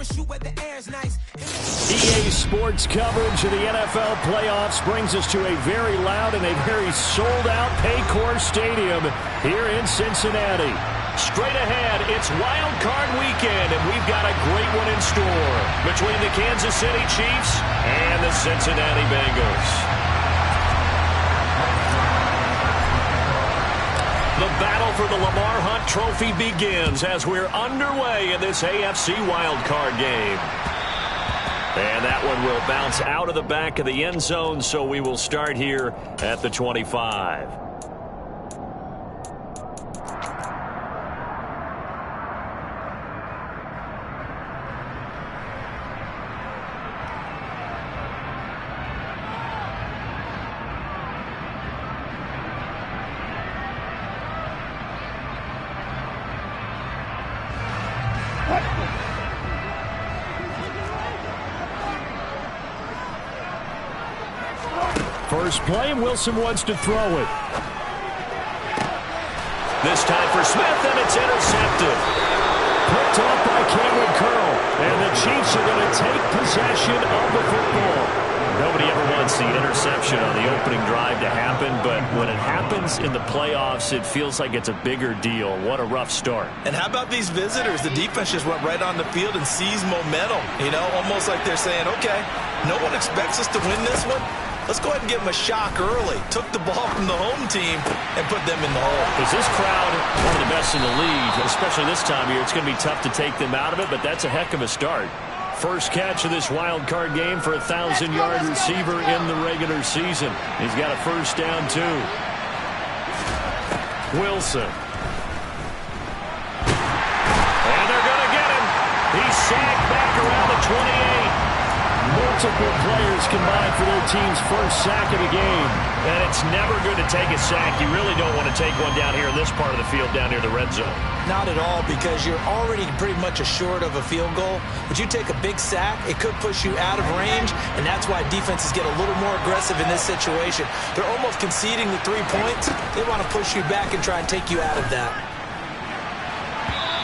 EA Sports coverage of the NFL playoffs brings us to a very loud and a very sold-out Paycor Stadium here in Cincinnati. Straight ahead, it's Wild Card Weekend, and we've got a great one in store between the Kansas City Chiefs and the Cincinnati Bengals. The battle for the Lamar Hunt Trophy begins as we're underway in this AFC wildcard game. And that one will bounce out of the back of the end zone, so we will start here at the 25. First play, Wilson wants to throw it. This time for Smith, and it's intercepted. Picked off by Cameron Curl, and the Chiefs are going to take possession of the football. Nobody ever wants the interception on the opening drive to happen, but when it happens in the playoffs, it feels like it's a bigger deal. What a rough start. And how about these visitors? The defense just went right on the field and seized momentum. You know, almost like they're saying, okay, no one expects us to win this one. Let's go ahead and give them a shock early. Took the ball from the home team and put them in the hole. Is this crowd one of the best in the league, especially this time of year? It's going to be tough to take them out of it, but that's a heck of a start. First catch of this wild card game for a 1,000-yard receiver in the regular season. He's got a first down, too. Wilson. And they're going to get him. He's sacked back around the 28. Multiple players combined for their team's first sack of the game. And it's never good to take a sack. You really don't want to take one down here in this part of the field, down near the red zone. Not at all, because you're already pretty much assured of a field goal. But you take a big sack, it could push you out of range, and that's why defenses get a little more aggressive in this situation. They're almost conceding the 3 points. They want to push you back and try and take you out of that.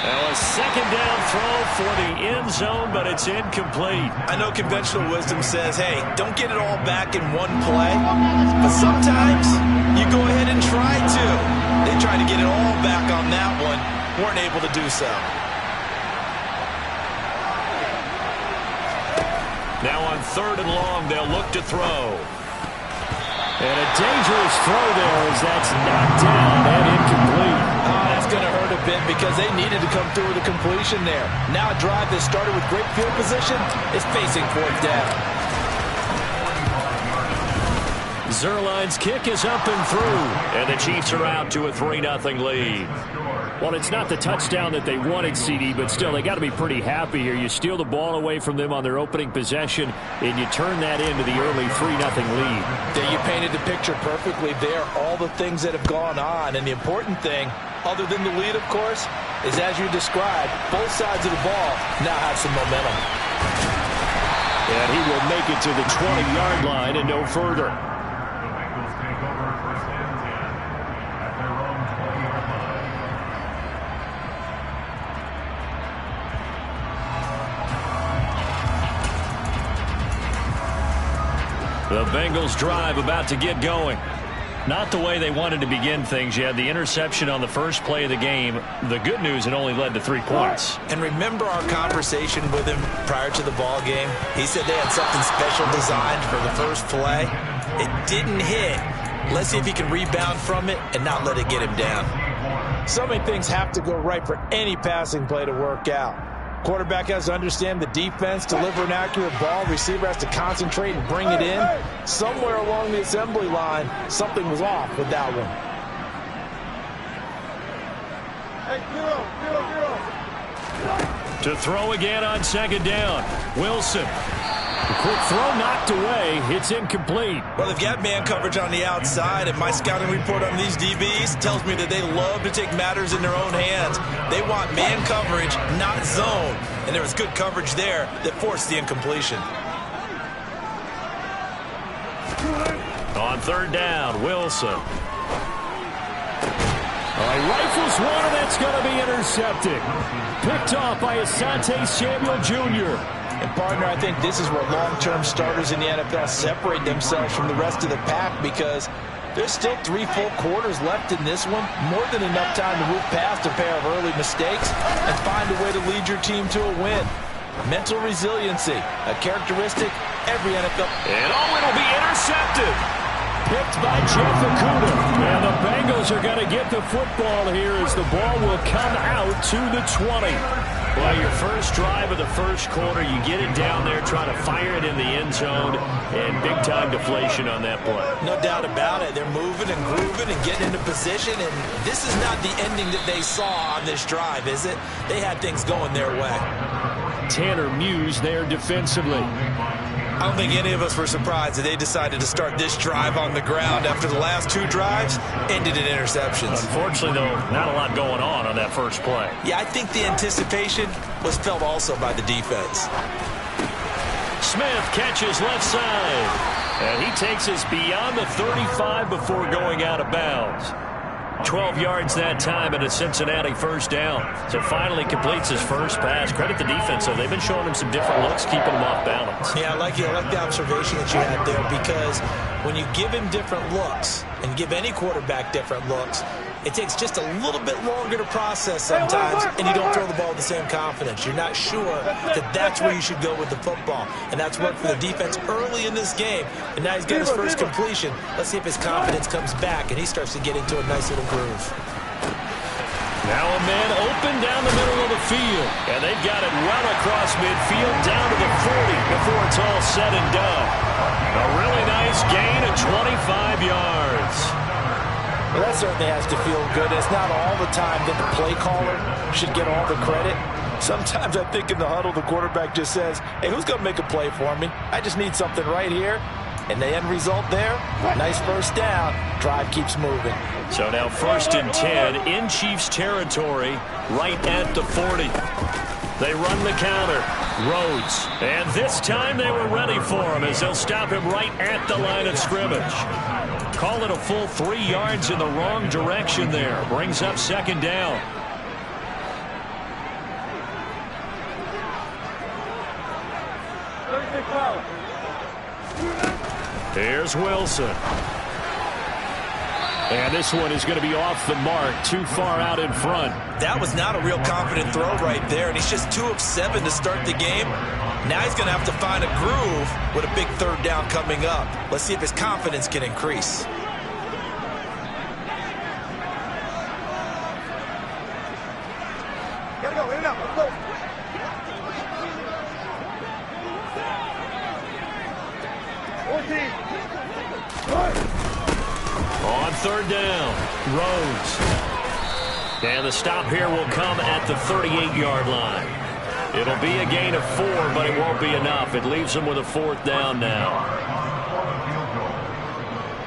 Now a second down throw for the end zone, but it's incomplete. I know conventional wisdom says, hey, don't get it all back in one play. But sometimes you go ahead and try to. They tried to get it all back on that one. Weren't able to do so. Now on third and long, they'll look to throw. And a dangerous throw there as that's knocked down and incomplete. That's going to hurt a bit because they needed to come through with a completion there. Now a drive that started with great field position is facing fourth down. Zuerlein's kick is up and through, and the Chiefs are out to a 3-0 lead. Well, it's not the touchdown that they wanted, CD, but still, they got to be pretty happy here. You steal the ball away from them on their opening possession, and you turn that into the early 3-0 lead. Yeah, you painted the picture perfectly there, all the things that have gone on, and the important thing, other than the lead, of course, is as you described, both sides of the ball now have some momentum. And he will make it to the 20-yard line and no further. The Bengals drive about to get going. Not the way they wanted to begin things. You had the interception on the first play of the game. The good news, it only led to 3 points. And remember our conversation with him prior to the ball game? He said they had something special designed for the first play. It didn't hit. Let's see if he can rebound from it and not let it get him down. So many things have to go right for any passing play to work out. Quarterback has to understand the defense, deliver an accurate ball. Receiver has to concentrate and bring it in. Somewhere along the assembly line, something was off with that one. To throw again on second down. Wilson. The quick throw knocked away. It's incomplete. Well, they've got man coverage on the outside, and my scouting report on these DBs tells me that they love to take matters in their own hands. They want man coverage, not zone. And there was good coverage there that forced the incompletion. On third down, Wilson. Rifles one, and that's going to be intercepted. Picked off by Asante Samuel Jr. And, partner, I think this is where long-term starters in the NFL separate themselves from the rest of the pack, because there's still 3 full quarters left in this one. More than enough time to move past a pair of early mistakes and find a way to lead your team to a win. Mental resiliency, a characteristic every NFL. And it'll be intercepted. Picked by Jeff Okudah. And the Bengals are going to get the football here as the ball will come out to the 20. Well, your first drive of the first quarter, you get it down there, try to fire it in the end zone, and big-time deflation on that play. No doubt about it. They're moving and grooving and getting into position, and this is not the ending that they saw on this drive, is it? They had things going their way. Tanner Muse there defensively. I don't think any of us were surprised that they decided to start this drive on the ground after the last 2 drives ended in interceptions. Unfortunately, though, not a lot going on that first play. Yeah, I think the anticipation was felt also by the defense. Smith catches left side, and he takes us beyond the 35 before going out of bounds. 12 yards that time and a Cincinnati first down. So finally completes his first pass. Credit the defense, though. They've been showing him some different looks, keeping him off balance. Yeah, I like the observation that you had there, because when you give him different looks and give any quarterback different looks, it takes just a little bit longer to process sometimes, and you don't throw the ball with the same confidence. You're not sure that that's where you should go with the football, and that's worked for the defense early in this game, and now he's got his first completion. Let's see if his confidence comes back, and he starts to get into a nice little groove. Now a man open down the middle of the field, and they've got it well across midfield down to the 40 before it's all said and done. A really nice gain of 25 yards. Well, that certainly has to feel good. It's not all the time that the play caller should get all the credit. Sometimes I think in the huddle, the quarterback just says, hey, who's going to make a play for me? I just need something right here. And the end result there, nice first down. Drive keeps moving. So now 1st and 10 in Chiefs territory, right at the 40. They run the counter. Rhodes. And this time they were ready for him as they'll stop him right at the line of scrimmage. Call it a full 3 yards in the wrong direction there. Brings up 2nd down. Here's Wilson. And this one is going to be off the mark, too far out in front. That was not a real confident throw right there, and he's just 2 of 7 to start the game. Now he's going to have to find a groove with a big 3rd down coming up. Let's see if his confidence can increase. Gotta go, in and out, let's go. On 3rd down, Rhodes. And the stop here will come at the 38-yard line. It'll be a gain of 4, but it won't be enough. It leaves them with a 4th down now.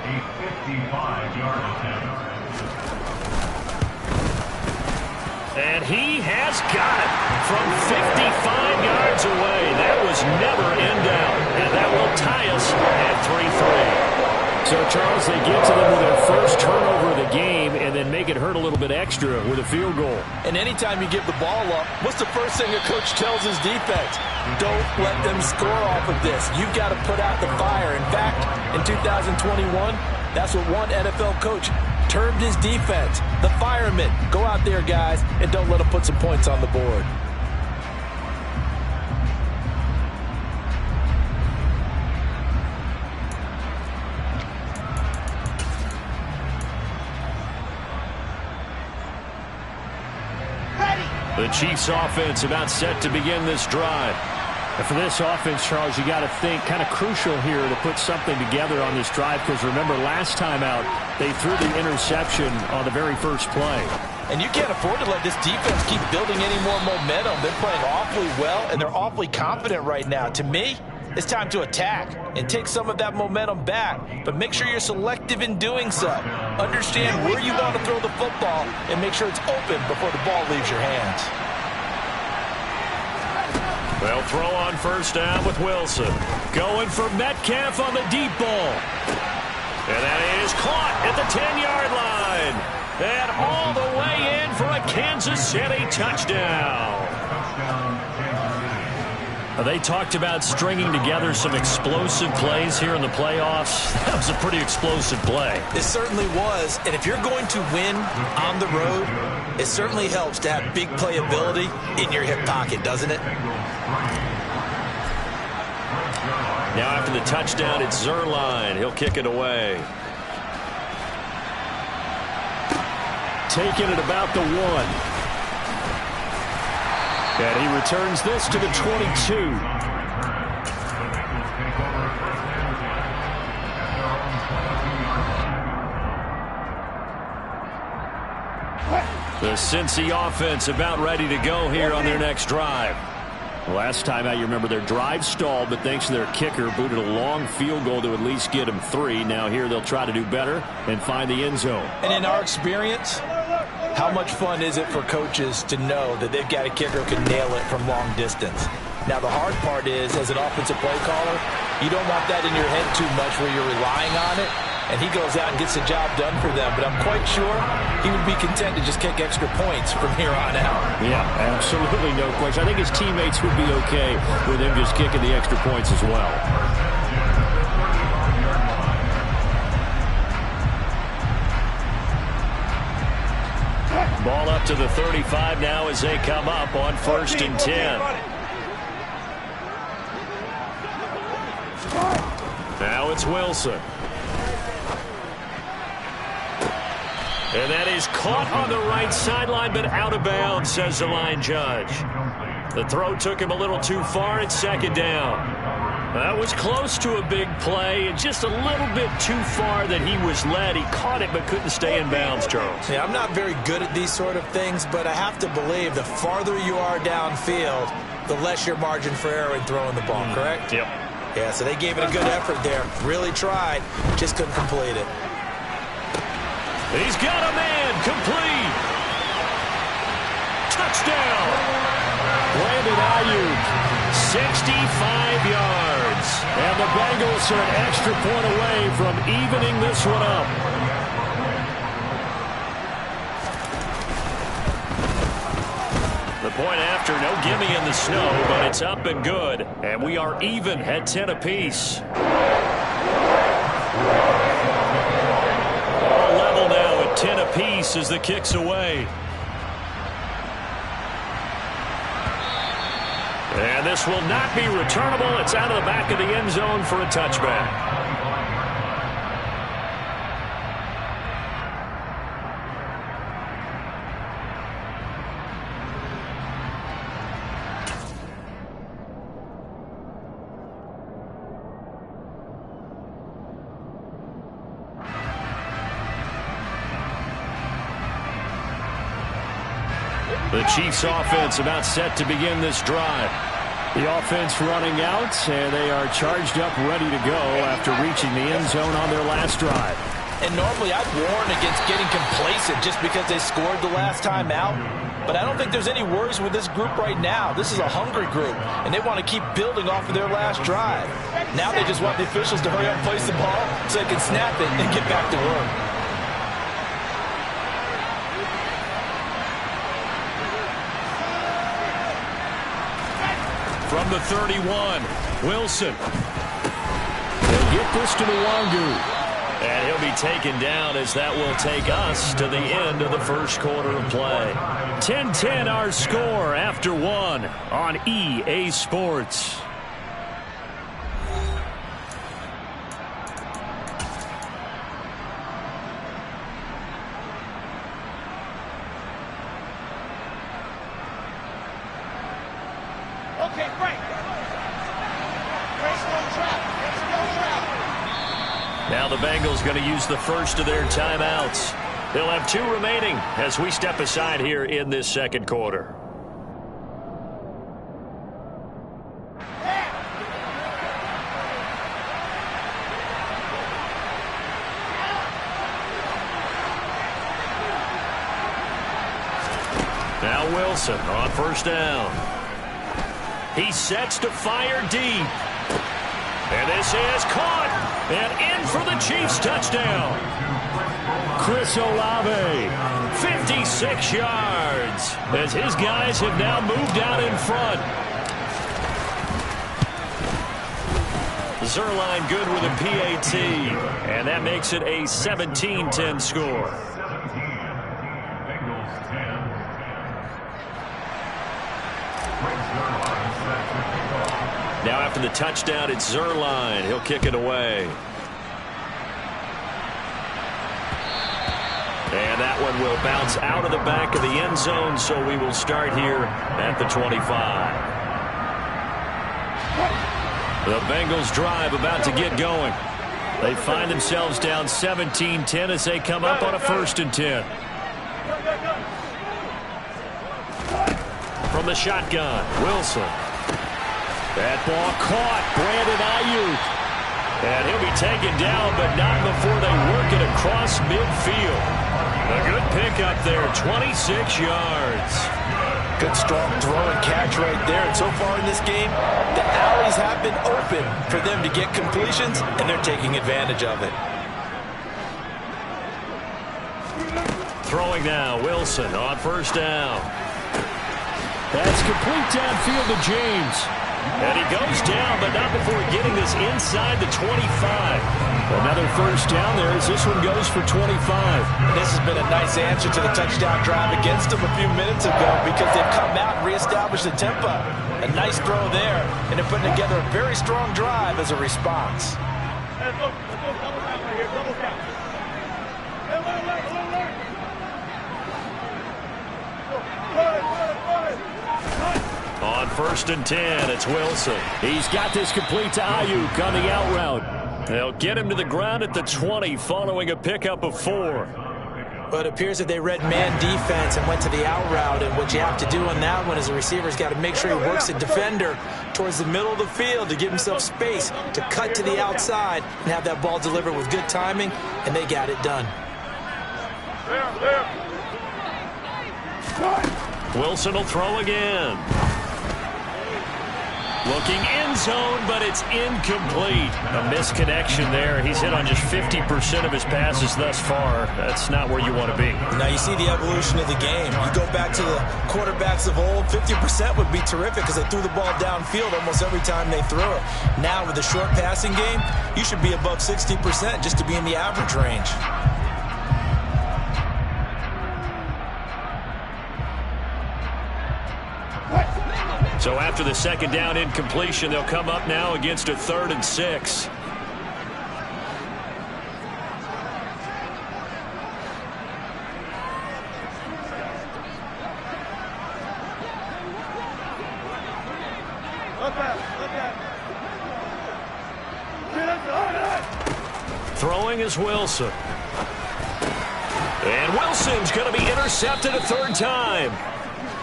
A 55-yard attempt. And he has got it from 55 yards away. That was never in doubt. And that will tie us at 3-3. So, Charles, they get to them with their first turnover of the game and then make it hurt a little bit extra with a field goal. And anytime you give the ball up, what's the first thing a coach tells his defense? Don't let them score off of this. You've got to put out the fire. In fact, in 2021, that's what one NFL coach termed his defense. The firemen. Go out there, guys, and don't let them put some points on the board. The Chiefs offense about set to begin this drive. And for this offense, Charles, you got to think kind of crucial here to put something together on this drive, because remember last time out they threw the interception on the very first play. And you can't afford to let this defense keep building any more momentum. They're playing awfully well, and they're awfully confident right now. To me, it's time to attack and take some of that momentum back. But make sure you're selective in doing so. Understand where you want to throw the football and make sure it's open before the ball leaves your hands. They'll throw on first down with Wilson. Going for Metcalf on the deep ball. And that is caught at the 10-yard line. And all the way in for a Kansas City touchdown. They talked about stringing together some explosive plays here in the playoffs. That was a pretty explosive play. It certainly was. And if you're going to win on the road, it certainly helps to have big playability in your hip pocket, doesn't it? Now after the touchdown, it's Zuerlein. He'll kick it away. Taking it about the 1. And he returns this to the 22. The Cincy offense about ready to go here on their next drive. Last time out, you remember their drive stalled, but thanks to their kicker, booted a long field goal to at least get them 3. Now here they'll try to do better and find the end zone. And in our experience, how much fun is it for coaches to know that they've got a kicker who can nail it from long distance? Now, the hard part is, as an offensive play caller, you don't want that in your head too much where you're relying on it, and he goes out and gets the job done for them. But I'm quite sure he would be content to just kick extra points from here on out. Yeah, absolutely no question. I think his teammates would be okay with him just kicking the extra points as well. Ball up to the 35 now as they come up on 1st and 10. Now it's Wilson. And that is caught on the right sideline, but out of bounds, says the line judge. The throw took him a little too far. It's 2nd down. That was close to a big play, and just a little bit too far that he was led. He caught it but couldn't stay in bounds, Charles. Yeah, I'm not very good at these sort of things, but I have to believe the farther you are downfield, the less your margin for error in throwing the ball, correct? Yep. Yeah, so they gave it a good effort there. Really tried, just couldn't complete it. He's got a man, complete. Touchdown. Brandon Ayuk, 65 yards. And the Bengals are an extra point away from evening this one up. The point after, no gimme in the snow, but it's up and good. And we are even at 10 apiece. All level now at 10 apiece as the kick's away. And this will not be returnable. It's out of the back of the end zone for a touchback. The Chiefs offense about set to begin this drive. The offense running out, and they are charged up, ready to go after reaching the end zone on their last drive. And normally I'd warn against getting complacent just because they scored the last time out. But I don't think there's any worries with this group right now. This is a hungry group, and they want to keep building off of their last drive. Now they just want the officials to hurry up and place the ball so they can snap it and get back to work. From the 31, Wilson. They'll get this to Nwangu. And he'll be taken down as that will take us to the end of the first quarter of play. 10-10 our score after 1 on EA Sports. Okay, great. Now the Bengals going to use the first of their timeouts. They'll have 2 remaining as we step aside here in this second quarter. Now Wilson on first down. He sets to fire deep. And this is caught. And in for the Chiefs touchdown. Chris Olave. 56 yards as his guys have now moved out in front. Zuerlein good with a PAT, and that makes it a 17-10 score. Now after the touchdown, it's Zuerlein. He'll kick it away. And that one will bounce out of the back of the end zone, so we will start here at the 25. The Bengals drive about to get going. They find themselves down 17-10 as they come up on a 1st and 10. From the shotgun, Wilson. That ball caught. Brandon Ayuk. And he'll be taken down, but not before they work it across midfield. A good pickup there, 26 yards. Good strong throw and catch right there. And so far in this game, the alleys have been open for them to get completions, and they're taking advantage of it. Throwing now, Wilson on 1st down. That's complete downfield to James. And he goes down, but not before getting this inside the 25. Another 1st down there as this one goes for 25. This has been a nice answer to the touchdown drive against them a few minutes ago because they've come out and reestablished the tempo. A nice throw there, and they're putting together a very strong drive as a response. On 1st and 10, it's Wilson. He's got this complete to Ayuk on the out route. They'll get him to the ground at the 20 following a pickup of 4. Well, it appears that they read man defense and went to the out route, and what you have to do on that one is the receiver's got to make sure he works the defender towards the middle of the field to give himself space to cut to the outside and have that ball delivered with good timing, and they got it done. Wilson will throw again. Looking end zone, but it's incomplete. A misconnection there. He's hit on just 50% of his passes thus far. That's not where you want to be. Now you see the evolution of the game. You go back to the quarterbacks of old, 50% would be terrific because they threw the ball downfield almost every time they threw it. Now with the short passing game, you should be above 60% just to be in the average range. So after the 2nd down incompletion, they'll come up now against a 3rd and 6. Throwing is Wilson. And Wilson's going to be intercepted a 3rd time.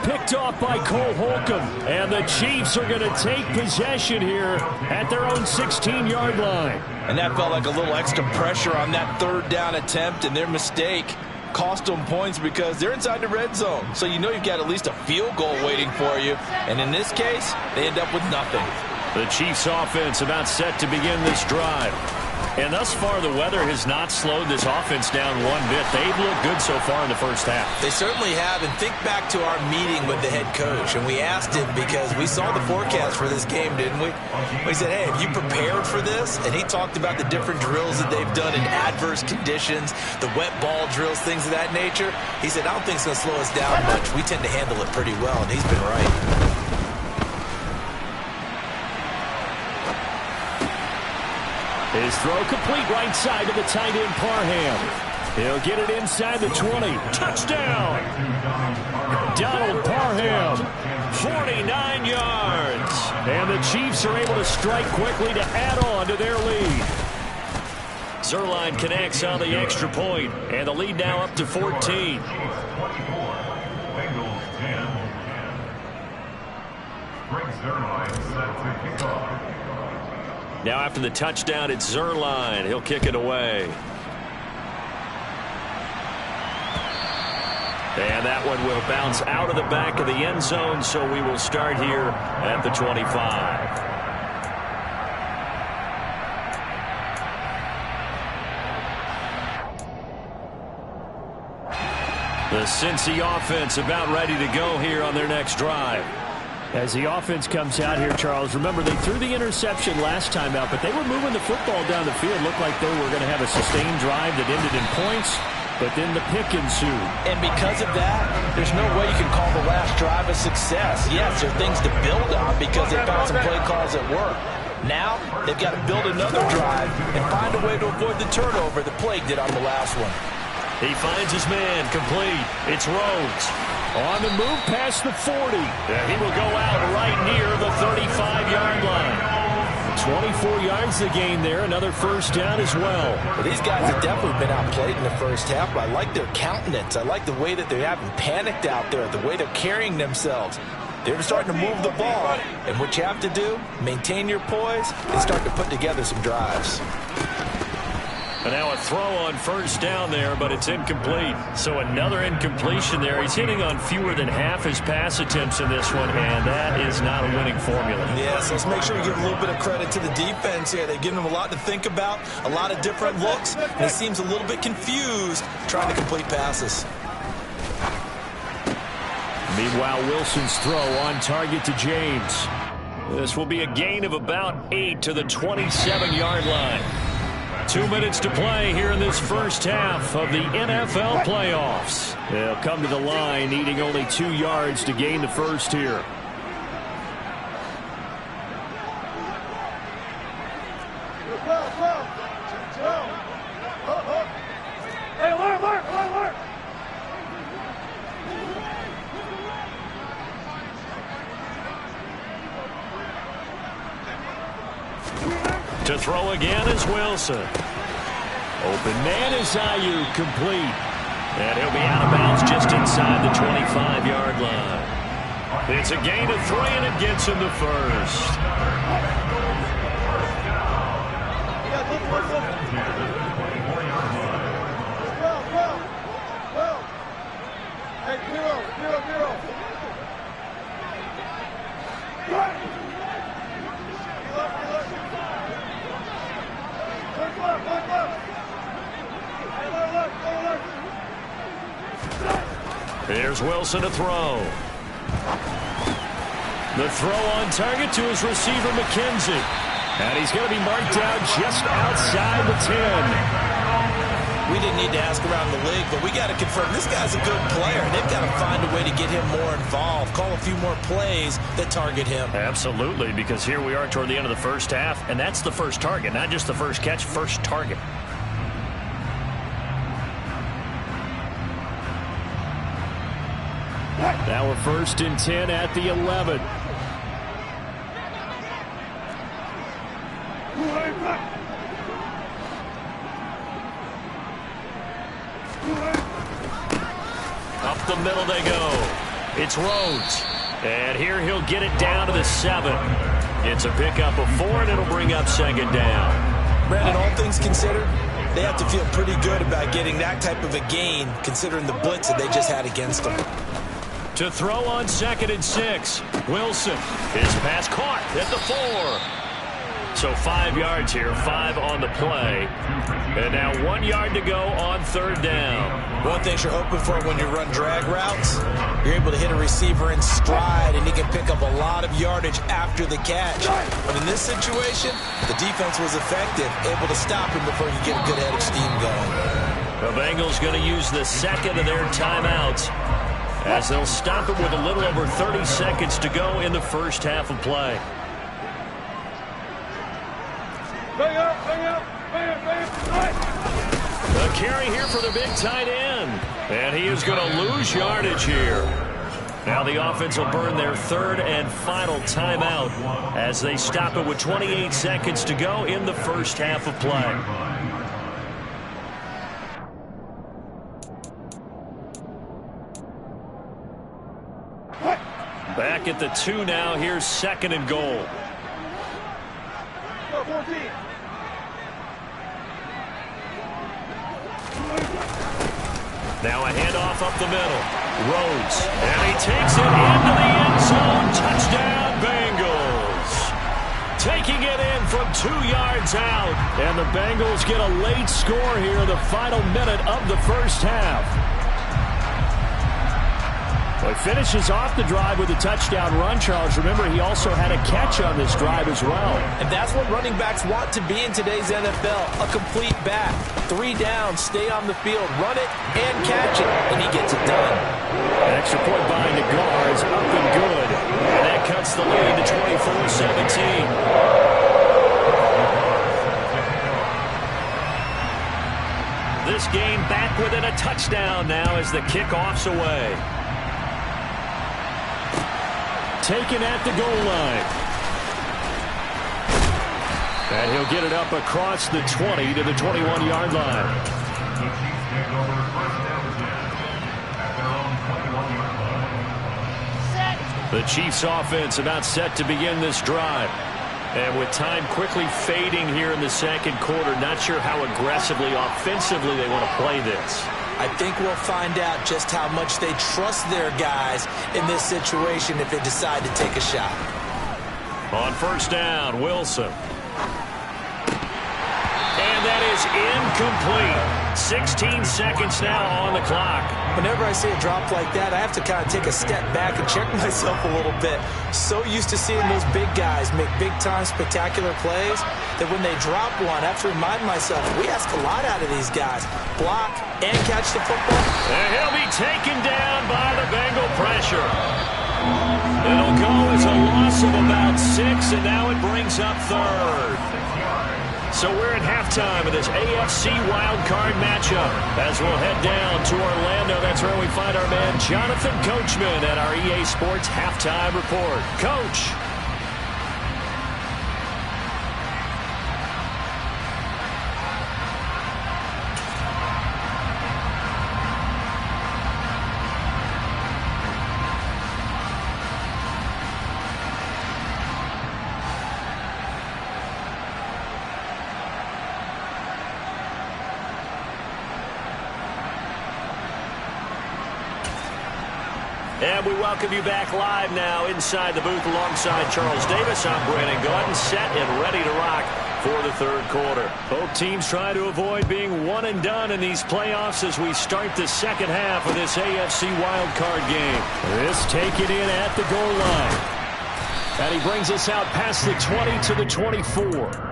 Picked off by Cole Holcomb, and the Chiefs are going to take possession here at their own 16-yard line. And that felt like a little extra pressure on that 3rd down attempt, and their mistake cost them points because they're inside the red zone. So you know you've got at least a field goal waiting for you, and in this case, they end up with nothing. The Chiefs offense about set to begin this drive. And thus far, the weather has not slowed this offense down one bit. They've looked good so far in the 1st half. They certainly have. And think back to our meeting with the head coach. And we asked him because we saw the forecast for this game, didn't we? We said, hey, have you prepared for this? And he talked about the different drills that they've done in adverse conditions, the wet ball drills, things of that nature. He said, I don't think it's going to slow us down much. We tend to handle it pretty well. And he's been right. His throw complete right side to the tight end Parham. He'll get it inside the 20. Touchdown! Donald Parham, 49 yards. And the Chiefs are able to strike quickly to add on to their lead. Zuerlein connects on the extra point, and the lead now up to 14. Now after the touchdown, it's Zuerlein. He'll kick it away. And that one will bounce out of the back of the end zone, so we will start here at the 25. The Cincy offense about ready to go here on their next drive. As the offense comes out here, Charles, remember they threw the interception last time out, but they were moving the football down the field. Looked like they were going to have a sustained drive that ended in points, but then the pick ensued. And because of that, there's no way you can call the last drive a success. Yes, there are things to build on because they found some play calls that work. Now, they've got to build another drive and find a way to avoid the turnover that Plague did on the last one. He finds his man complete. It's Rhodes. On the move past the 40. He will go out right near the 35-yard line. 24 yards to gain there. Another first down as well. Well, these guys have definitely been outplayed in the first half, but I like their countenance. I like the way that they haven't panicked out there, the way they're carrying themselves. They're starting to move the ball, and what you have to do, maintain your poise and start to put together some drives. And now a throw on first down there, but it's incomplete. So another incompletion there. He's hitting on fewer than half his pass attempts in this one, and that is not a winning formula. Yes, let's make sure we give a little bit of credit to the defense here. They've given him a lot to think about, a lot of different looks, and he seems a little bit confused trying to complete passes. Meanwhile, Wilson's throw on target to James. This will be a gain of about 8 to the 27-yard line. 2 minutes to play here in this first half of the NFL playoffs. They'll come to the line needing only 2 yards to gain the first here. To throw again is Wilson. Open man is Ayuk, complete. And he'll be out of bounds just inside the 25-yard line. It's a gain of 3, and it gets him the first. Here's Wilson to throw. The throw on target to his receiver, McKenzie. And he's going to be marked down just outside the 10. We didn't need to ask around the league, but we got to confirm this guy's a good player. They've got to find a way to get him more involved, call a few more plays that target him. Absolutely, because here we are toward the end of the first half, and that's the first target, not just the first catch, first target. Now we're 1st and 10 at the 11. Up the middle they go. It's Rhodes. And here he'll get it down to the 7. It's a pickup of 4, and it'll bring up 2nd down. Brandon, all things considered, they have to feel pretty good about getting that type of a gain, considering the blitz that they just had against them. To throw on 2nd and 6. Wilson. His pass caught at the 4. So 5 yards here, 5 on the play. And now 1 yard to go on 3rd down. One thing you're hoping for when you run drag routes, you're able to hit a receiver in stride, and he can pick up a lot of yardage after the catch. But in this situation, the defense was effective, able to stop him before he could get a good head of steam going. The Bengals going to use the 2nd of their timeouts, as they'll stop it with a little over 30 seconds to go in the first half of play. A carry here for the big tight end. And he is going to lose yardage here. Now the offense will burn their 3rd and final timeout as they stop it with 28 seconds to go in the first half of play. Back at the 2 now. Here's 2nd and goal. Now a handoff up the middle. Rhodes. And he takes it into the end zone. Touchdown, Bengals. Taking it in from 2 yards out. And the Bengals get a late score here in the final minute of the first half. Well, he finishes off the drive with a touchdown run, Charles. Remember, he also had a catch on this drive as well. And that's what running backs want to be in today's NFL, a complete back. 3 down, stay on the field, run it, and catch it, and he gets it done. An extra point by Nagar is up and good. And that cuts the lead to 24-17. This game back within a touchdown now as the kickoff's away. Taken at the goal line. And he'll get it up across the 20 to the 21-yard line. The Chiefs offense about set to begin this drive. And with time quickly fading here in the second quarter, not sure how aggressively, offensively they want to play this. I think we'll find out just how much they trust their guys in this situation if they decide to take a shot. On first down, Wilson. And that is incomplete. 16 seconds now on the clock. Whenever I see a drop like that, I have to kind of take a step back and check myself a little bit. So used to seeing those big guys make big-time spectacular plays that when they drop one, I have to remind myself, we ask a lot out of these guys. Block and catch the football. And he'll be taken down by the Bengal pressure. It'll go as a loss of about 6, and now it brings up third. So we're at halftime of this AFC wildcard matchup. As we'll head down to Orlando, that's where we find our man Jonathan Coachman at our EA Sports Halftime Report. Coach. And we welcome you back live now inside the booth alongside Charles Davis. I'm Brandon Gaudin, set and ready to rock for the third quarter. Both teams trying to avoid being one and done in these playoffs as we start the second half of this AFC wildcard game. This taken in at the goal line. And he brings us out past the 20 to the 24.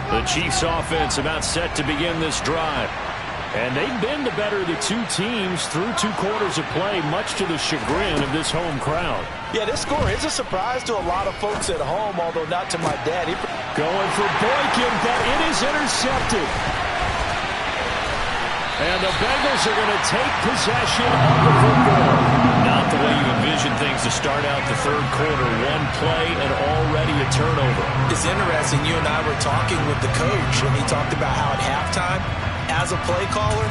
The Chiefs offense about set to begin this drive. And they've been the better of the two teams through 2 quarters of play, much to the chagrin of this home crowd. Yeah, this score is a surprise to a lot of folks at home, although not to my dad. Going for Boykin, but it is intercepted. And the Bengals are going to take possession of the football. Not the way you envision things to start out the third quarter. One play and already a turnover. It's interesting. You and I were talking with the coach, and he talked about how at halftime, as a play caller,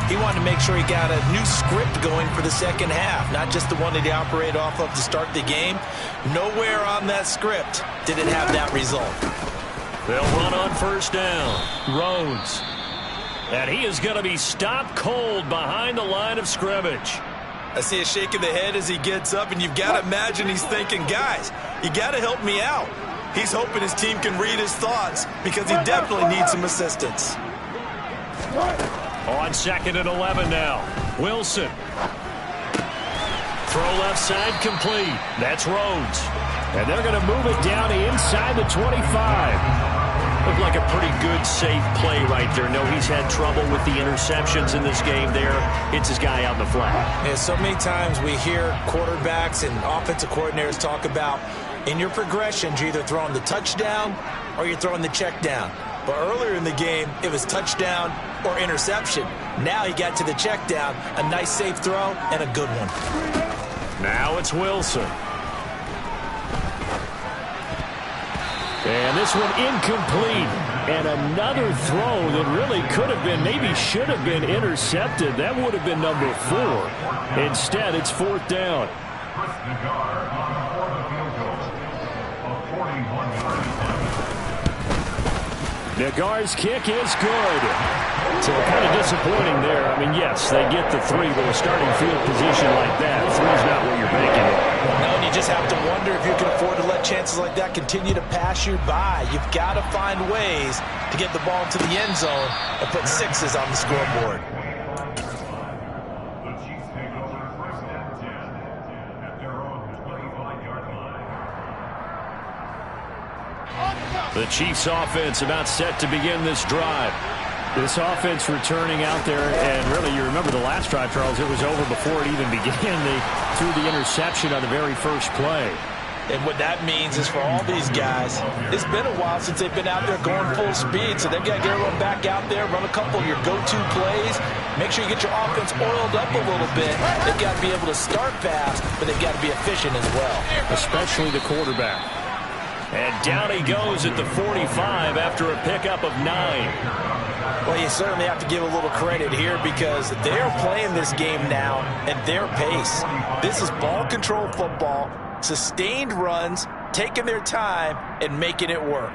he wanted to make sure he got a new script going for the second half, not just the one that he operated off of to start the game. Nowhere on that script did it have that result. They'll run on first down. Rhodes. And he is going to be stopped cold behind the line of scrimmage. I see a shake of the head as he gets up, and you've got to imagine he's thinking, guys, you got to help me out. He's hoping his team can read his thoughts because he definitely needs some assistance. On 2nd and 11 now. Wilson. Throw left side complete. That's Rhodes. And they're going to move it down inside the 25. Looked like a pretty good, safe play right there. No, he's had trouble with the interceptions in this game there. Hits his guy out in the flat. Yeah, so many times we hear quarterbacks and offensive coordinators talk about in your progressions, you're either throwing the touchdown or you're throwing the check down. But earlier in the game, it was touchdown or interception. Now he got to the check down, a nice safe throw, and a good one. Now it's Wilson. And this one incomplete. And another throw that really could have been, maybe should have been intercepted. That would have been number 4. Instead, it's 4th down. Nagar's kick is good. So kind of disappointing there. I mean, yes, they get the 3, but a starting field position like that, 3's not what you're banking it. No, and you just have to wonder if you can afford to let chances like that continue to pass you by. You've got to find ways to get the ball into the end zone and put 6s on the scoreboard. The Chiefs take over 1st and 10 at their own 25-yard line. The Chiefs offense about set to begin this drive. This offense returning out there, and really you remember the last drive, Charles, it was over before it even began. They threw the interception on the very first play. And what that means is for all these guys, it's been a while since they've been out there going full speed, so they've got to get everyone back out there, run a couple of your go-to plays, make sure you get your offense oiled up a little bit. They've got to be able to start fast, but they've got to be efficient as well. Especially the quarterback. And down he goes at the 45 after a pickup of 9. Well, you certainly have to give a little credit here because they're playing this game now at their pace. This is ball control football, sustained runs, taking their time, and making it work.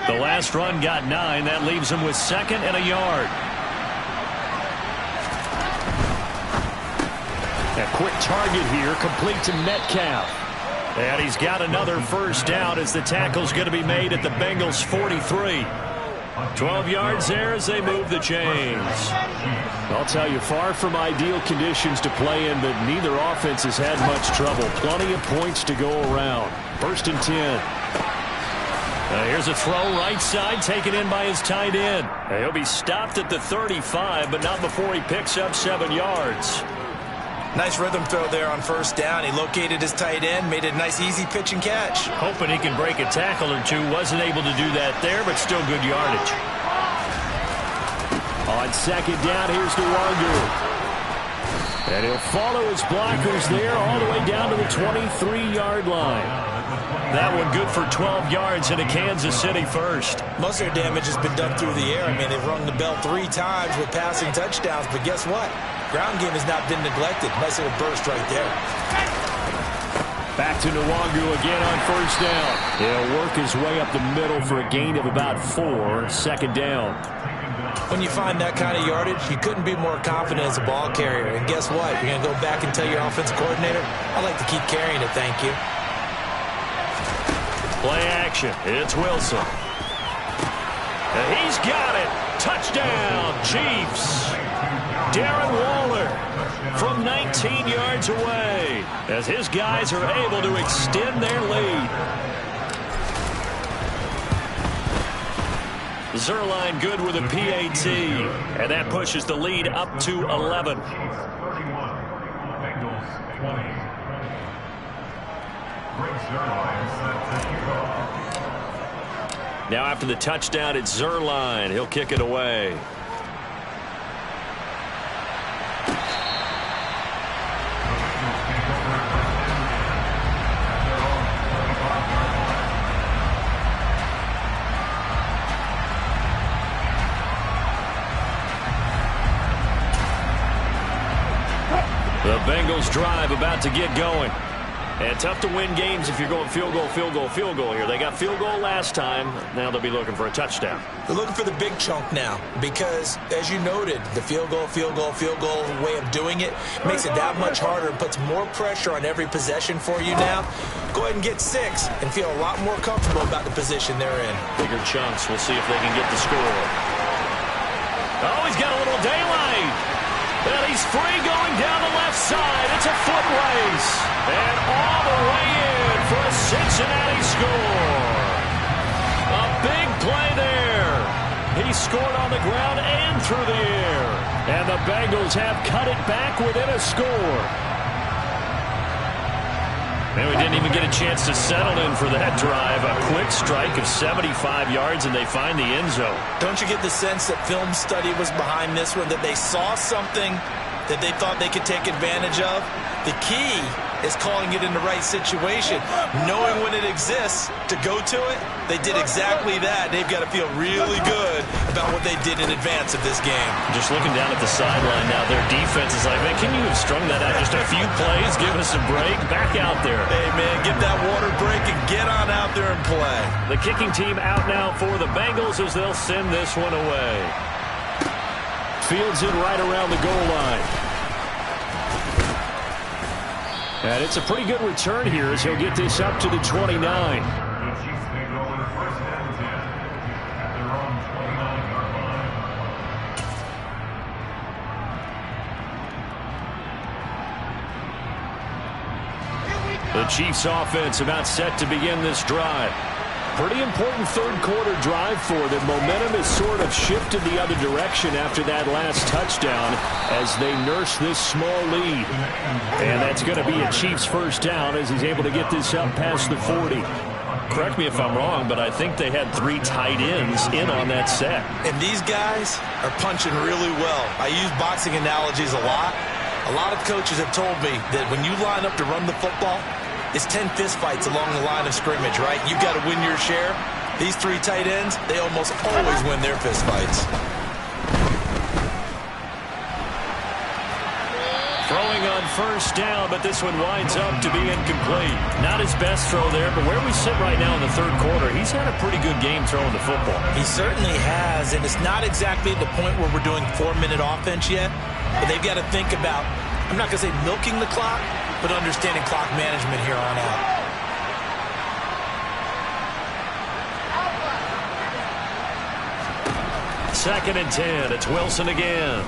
The last run got 9. That leaves him with 2nd and a yard. A quick target here, complete to Metcalf. And he's got another first down as the tackle's going to be made at the Bengals 43. 12 yards there as they move the chains. I'll tell you, far from ideal conditions to play in, but neither offense has had much trouble. Plenty of points to go around. 1st and 10. Here's a throw right side taken in by his tight end. He'll be stopped at the 35, but not before he picks up 7 yards. Nice rhythm throw there on 1st down. He located his tight end, made a nice easy pitch and catch. Hoping he can break a tackle or two. Wasn't able to do that there, but still good yardage. On 2nd down, here's Nwangu. And he'll follow his blockers there all the way down to the 23-yard line. That one good for 12 yards into Kansas City first. Most of their damage has been done through the air. I mean, they've rung the bell 3 times with passing touchdowns, but guess what? Ground game has not been neglected. Nice little burst right there. Back to Nwangu again on 1st down. He'll work his way up the middle for a gain of about 4. 2nd down. When you find that kind of yardage, you couldn't be more confident as a ball carrier. And guess what? You're going to go back and tell your offensive coordinator, I'd like to keep carrying it, thank you. Play action. It's Wilson. And he's got it. Touchdown, Chiefs. Darren Waller from 19 yards away as his guys are able to extend their lead. Zuerlein good with a PAT, and that pushes the lead up to 11. Now after the touchdown, it's Zuerlein. He'll kick it away. The Bengals drive about to get going. And tough to win games if you're going field goal, field goal, field goal here. They got field goal last time. Now they'll be looking for a touchdown. They're looking for the big chunk now because, as you noted, the field goal way of doing it makes it that much harder and puts more pressure on every possession for you now. Go ahead and get 6 and feel a lot more comfortable about the position they're in. Bigger chunks. We'll see if they can get the score. Oh, he's got a little daylight. And he's free going down the left side. It's a foot race. And all the way in for a Cincinnati score. A big play there. He scored on the ground and through the air. And the Bengals have cut it back within a score. And we didn't even get a chance to settle in for that drive. A quick strike of 75 yards, and they find the end zone. Don't you get the sense that film study was behind this one, that they saw something that they thought they could take advantage of? The key is calling it in the right situation. Knowing when it exists to go to it, they did exactly that. They've got to feel really good about what they did in advance of this game. Just looking down at the sideline now, their defense is like, man, can you have strung that out just a few plays? Give us a break. Back out there. Hey, man, get that water break and get on out there and play. The kicking team out now for the Bengals as they'll send this one away. Fields it right around the goal line. And it's a pretty good return here as he'll get this up to the 29. The Chiefs take over first and 10 at their own 29-yard line. The Chiefs offense about set to begin this drive. Pretty important third-quarter drive for them. Momentum has sort of shifted the other direction after that last touchdown as they nurse this small lead. And that's going to be a Chiefs first down as he's able to get this up past the 40. Correct me if I'm wrong, but I think they had 3 tight ends in on that set. And these guys are punching really well. I use boxing analogies a lot. A lot of coaches have told me that when you line up to run the football, it's 10 fistfights along the line of scrimmage, right? You've got to win your share. These 3 tight ends, they almost always win their fistfights. Throwing on first down, but this one winds up to be incomplete. Not his best throw there, but where we sit right now in the third quarter, he's had a pretty good game throwing the football. He certainly has, and it's not exactly at the point where we're doing 4-minute offense yet, but they've got to think about, I'm not going to say milking the clock, but understanding clock management here on out. Second and 10. It's Wilson again.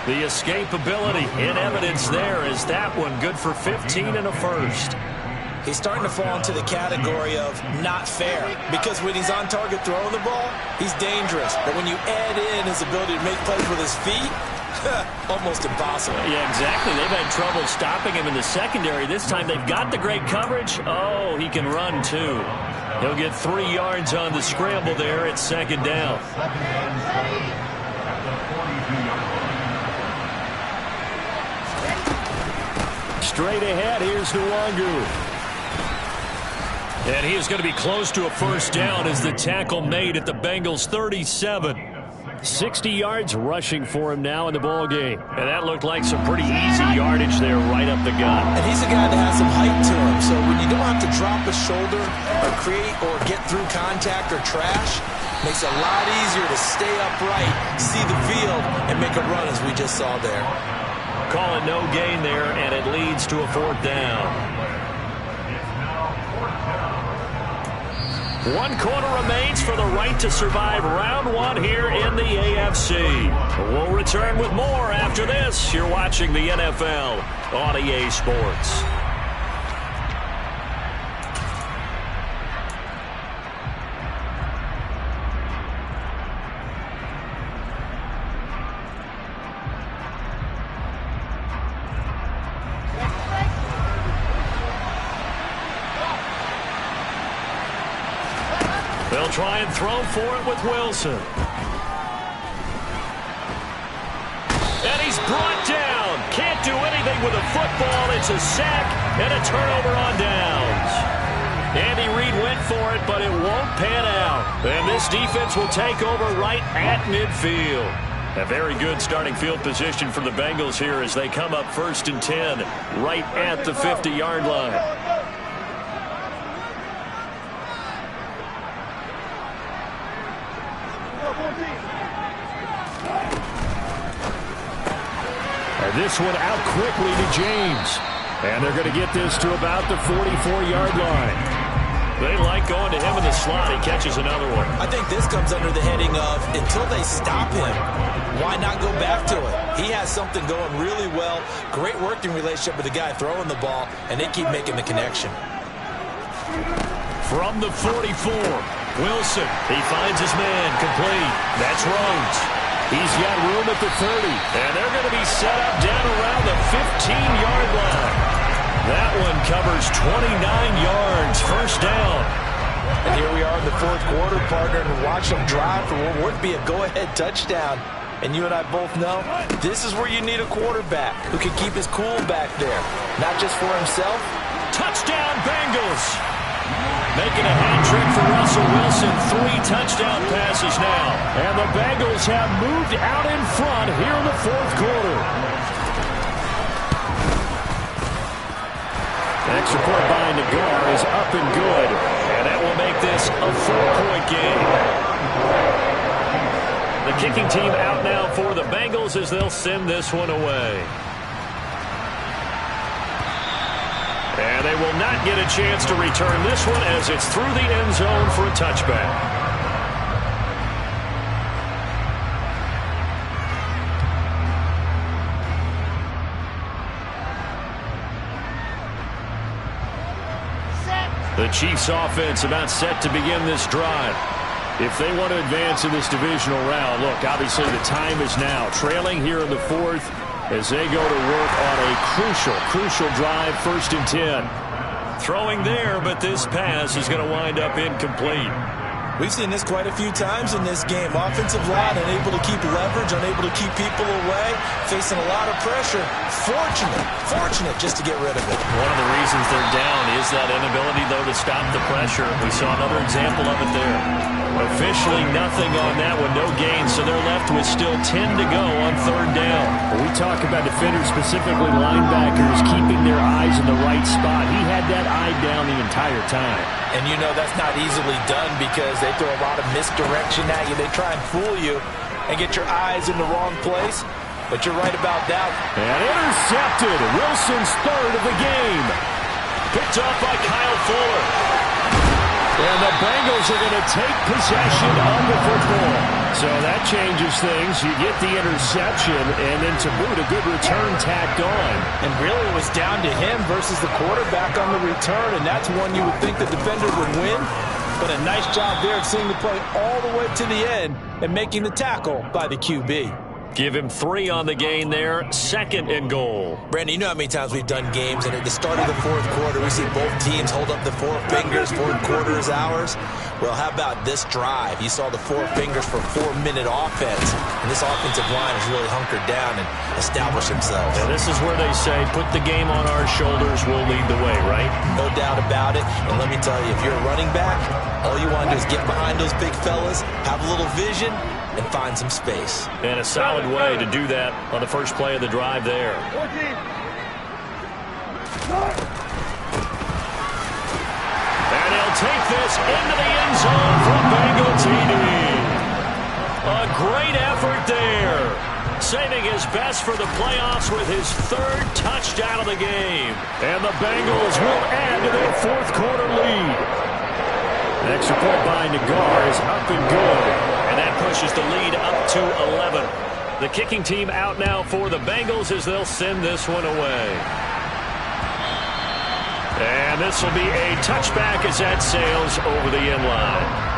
The escapability in evidence there is that one good for 15 and a first. He's starting to fall into the category of not fair because when he's on target throwing the ball, he's dangerous. But when you add in his ability to make plays with his feet, almost impossible. Yeah, exactly. They've had trouble stopping him in the secondary. This time they've got the great coverage. Oh, he can run too. He'll get 3 yards on the scramble there at second down. Straight ahead, here's Nwangu. And he is going to be close to a first down as the tackle made at the Bengals' 37. 60 yards rushing for him now in the ball game. And that looked like some pretty easy yardage there right up the gut. And he's a guy that has some height to him. So when you don't have to drop a shoulder or create or get through contact or trash, makes it a lot easier to stay upright, see the field, and make a run as we just saw there. Call it no gain there, and it leads to a fourth down. 1 quarter remains for the right to survive round 1 here in the AFC. We'll return with more after this. You're watching the NFL on EA Sports. They'll try and throw for it with Wilson. And he's brought down. Can't do anything with a football. It's a sack and a turnover on downs. Andy Reid went for it, but it won't pan out. And this defense will take over right at midfield. A very good starting field position for the Bengals here as they come up first and 10 right at the 50-yard line. This one out quickly to James. And they're going to get this to about the 44-yard line. They like going to him in the slot. He catches another one. I think this comes under the heading of until they stop him, why not go back to it? He has something going really well. Great working relationship with the guy throwing the ball, and they keep making the connection. From the 44, Wilson. He finds his man complete. That's Rhodes. He's got room at the 30, and they're going to be set up down around the 15-yard line. That one covers 29 yards, first down. And here we are in the fourth quarter, partner, and watch them drive for what would be a go-ahead touchdown. And you and I both know this is where you need a quarterback who can keep his cool back there. Not just for himself. Touchdown, Bengals! Making a hat trick for Russell Wilson. 3 touchdown passes now. And the Bengals have moved out in front here in the fourth quarter. Extra point by Nagar is up and good. And that will make this a 4-point game. The kicking team out now for the Bengals as they'll send this one away. And they will not get a chance to return this one as it's through the end zone for a touchback. The Chiefs offense about set to begin this drive. If they want to advance in this divisional round, look, obviously the time is now. Trailing here in the fourth as they go to work on a crucial drive, 1st and 10. Throwing there, but this pass is going to wind up incomplete. We've seen this quite a few times in this game. Offensive line unable to keep leverage, unable to keep people away, facing a lot of pressure. Fortunate just to get rid of it. One of the reasons they're down is that inability, though, to stop the pressure. We saw another example of it there. Officially nothing on that one, no gain, so they're left with still 10 to go on 3rd down. When we talk about defenders, specifically linebackers, keeping their eyes in the right spot. He had that eye down the entire time. And you know that's not easily done because they throw a lot of misdirection at you. They try and fool you and get your eyes in the wrong place. But you're right about that. And intercepted. Wilson's 3rd of the game. Picked off by Kyle Fuller. And the Bengals are going to take possession of the football. So that changes things. You get the interception, and then to boot, a good return tacked on. And really it was down to him versus the quarterback on the return, and that's one you would think the defender would win. But a nice job there of seeing the play all the way to the end and making the tackle by the QB. Give him 3 on the gain there. 2nd and goal. Brandon, you know how many times we've done games, and at the start of the fourth quarter, we see both teams hold up the 4 fingers, 4th quarter is ours. Well, how about this drive? You saw the 4 fingers for 4-minute offense, and this offensive line has really hunkered down and established themselves. And this is where they say, put the game on our shoulders, we'll lead the way, right? No doubt about it. And let me tell you, if you're a running back, all you want to do is get behind those big fellas, have a little vision, and find some space. And a solid way to do that on the first play of the drive there. And he'll take this into the end zone for Bengal TD. A great effort there. Saving his best for the playoffs with his 3rd touchdown of the game. And the Bengals will add to their 4th quarter lead. An extra point by Nagar is up and good. And that pushes the lead up to 11. The kicking team out now for the Bengals as they'll send this one away. And this will be a touchback as that sails over the end line.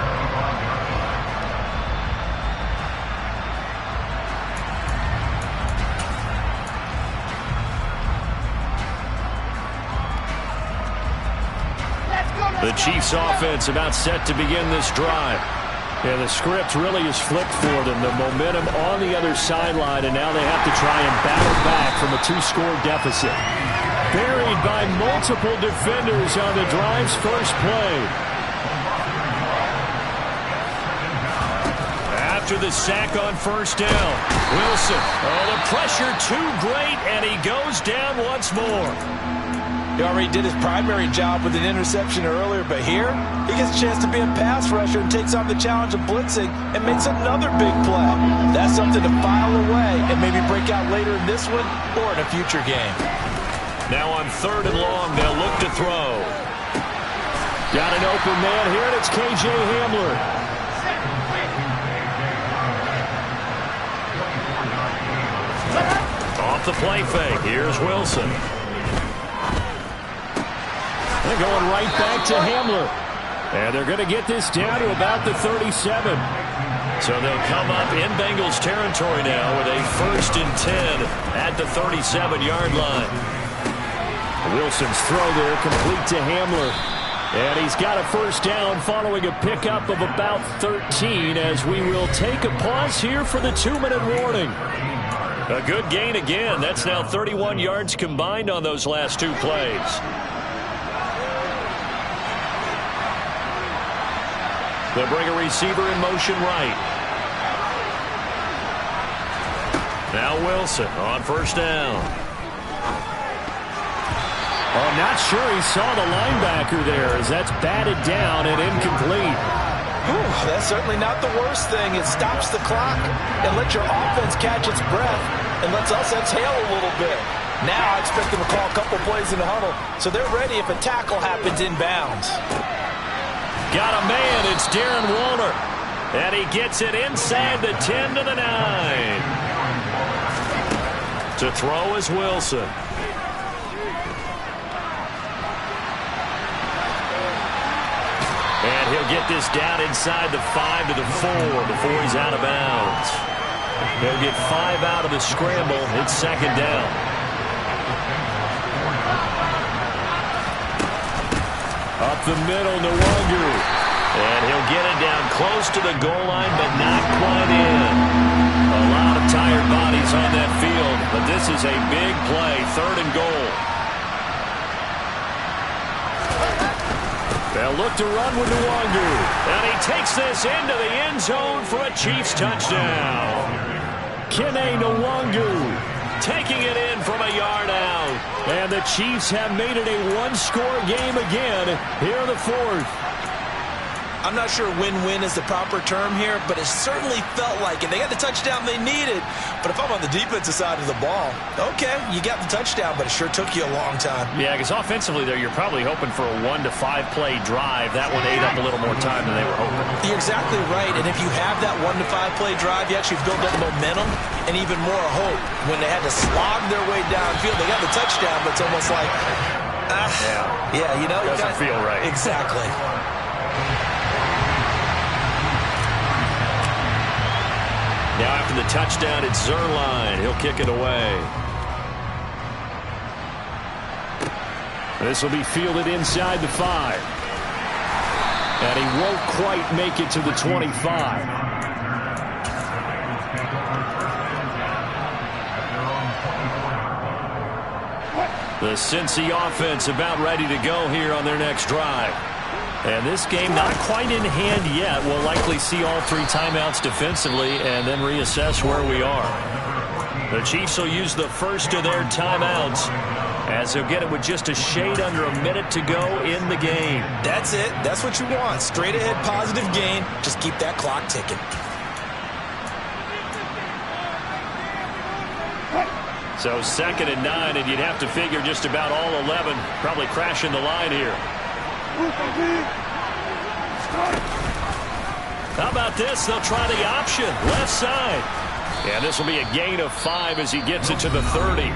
The Chiefs offense about set to begin this drive. Yeah, the script really is flipped for them. The momentum on the other sideline, and now they have to try and battle back from a 2-score deficit. Buried by multiple defenders on the drive's first play. After the sack on 1st down, Wilson. Oh, the pressure too great, and he goes down once more. He already did his primary job with an interception earlier, but here he gets a chance to be a pass rusher and takes on the challenge of blitzing and makes another big play. That's something to file away and maybe break out later in this one or in a future game. Now on 3rd and long, they'll look to throw. Got an open man here, and it's KJ Hamler. Off the play fake, here's Wilson. They're going right back to Hamler. And they're going to get this down to about the 37. So they'll come up in Bengals territory now with a 1st and 10 at the 37-yard line. Wilson's throw there complete to Hamler. And he's got a first down following a pickup of about 13 as we will take a pause here for the 2-minute warning. A good gain again. That's now 31 yards combined on those last 2 plays. They'll bring a receiver in motion right. Now Wilson on first down. Oh, not sure he saw the linebacker there as that's batted down and incomplete. That's certainly not the worst thing. It stops the clock and lets your offense catch its breath and lets us exhale a little bit. Now I expect them to call a couple plays in the huddle so they're ready if a tackle happens inbounds. Got a man. It's Darren Waller. And he gets it inside the 10 to the 9. To throw is Wilson. And he'll get this down inside the 5 to the 4 before he's out of bounds. He'll get 5 out of the scramble. It's second down. Up the middle, Nwangu. And he'll get it down close to the goal line, but not quite in. A lot of tired bodies on that field, but this is a big play, 3rd and goal. They'll look to run with Nwangu. And he takes this into the end zone for a Chiefs touchdown. Kene Nwangu taking it in from a yard out. And the Chiefs have made it a 1-score game again here in the 4th. I'm not sure win-win is the proper term here, but it certainly felt like it. They got the touchdown they needed, but if I'm on the defensive side of the ball, okay, you got the touchdown, but it sure took you a long time. Yeah, because offensively there, you're probably hoping for a 1 to 5 play drive. That one ate up a little more time than they were hoping. You're exactly right, and if you have that 1 to 5 play drive, you actually build up momentum and even more hope. When they had to slog their way downfield, they got the touchdown, but it's almost like, yeah, you know, doesn't feel right. Exactly. Now after the touchdown, it's Zuerlein. He'll kick it away. This will be fielded inside the 5. And he won't quite make it to the 25. The Cincy offense about ready to go here on their next drive. And this game not quite in hand yet. We'll likely see all 3 timeouts defensively and then reassess where we are. The Chiefs will use the first of their timeouts as they'll get it with just a shade under a minute to go in the game. That's it. That's what you want. Straight ahead positive gain. Just keep that clock ticking. So 2nd and 9, and you'd have to figure just about all 11 probably crashing the line here. How about this? They'll try the option, left side. And this will be a gain of 5 as he gets it to the 30.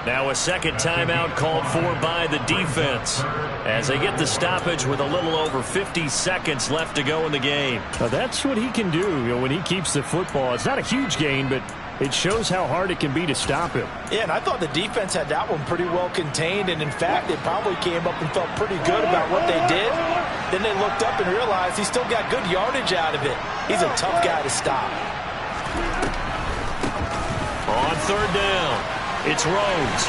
Now a second timeout called for by the defense as they get the stoppage with a little over 50 seconds left to go in the game. Now that's what he can do, when he keeps the football. It's not a huge gain, but it shows how hard it can be to stop him. Yeah, and I thought the defense had that one pretty well contained, and in fact, they probably came up and felt pretty good about what they did. Then they looked up and realized he still got good yardage out of it. He's a tough guy to stop. On 3rd down, it's Rhodes.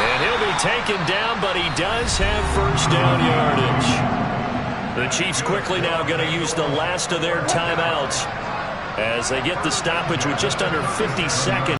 And he'll be taken down, but he does have first down yardage. The Chiefs quickly now going to use the last of their timeouts as they get the stoppage with just under 50 seconds.